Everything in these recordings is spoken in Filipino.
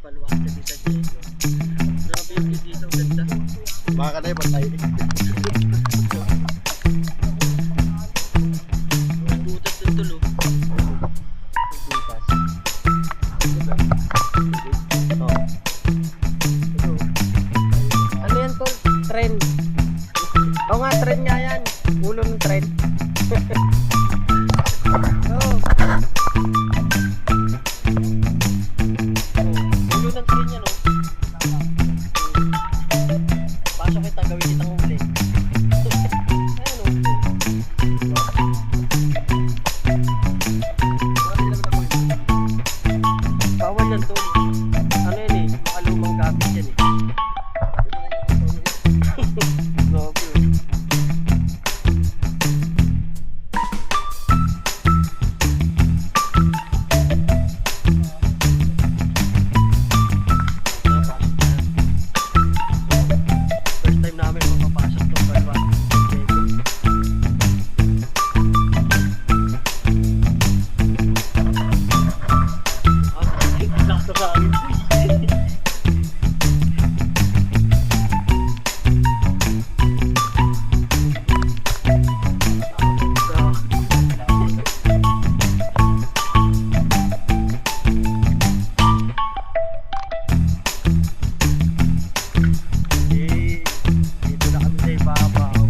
Baluarte di San Diego. Grabe yung view dito, ang ganda. Baka na yung patay. Nagbutas ng tulo. Butas. Oo. Ano yan tol? Tren. Oo nga, tren nga yan. Ulo ng tren. Oo. Ulo ng tren yan, oh. Pasok kita, gawin kitang uli. Ayun, oh. Bawal yan tol. Ano yan eh? Makalumang gamit yan eh. Grabe, oh. First time namin mapapasok tong Baluarte. Nakto sa amin. Dito na kami sa ibabaw.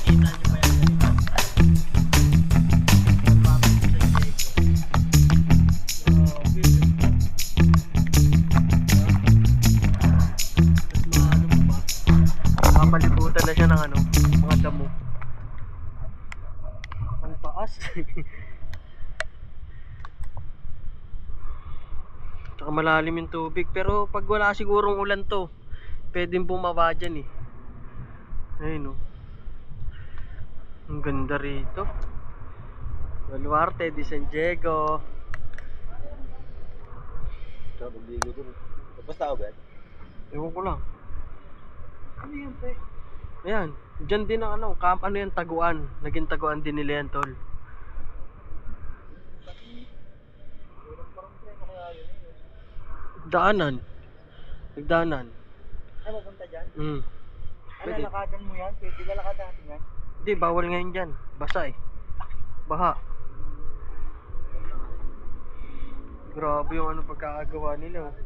Kita niyo ba yan? Mamalibutan na siya ng ano, mga damo. Ang taas. Saka malalim yung tubig, pero pag wala sigurong ulan to, pwedeng bumaba dyan eh. Ayun oh. Ang ganda rito. Baluarte di San Diego. Sarap ang ligo dun. Tapos tao ba yan? Ewan ko lang. Ano yan, pre? Ayan, dyan din ang ano, camp, ano yan, taguan. Naging taguan din nila yan tol. Daanan. Nagdaanan. Ay, mapunta dyan? Mm. Ano, Pwede. lakadan mo yan? Pwede ka lakadan natin yan? Hindi, bawal ngayon dyan. Basa eh. Baha. Grabe yung ano pagkakagawa nila. Oh.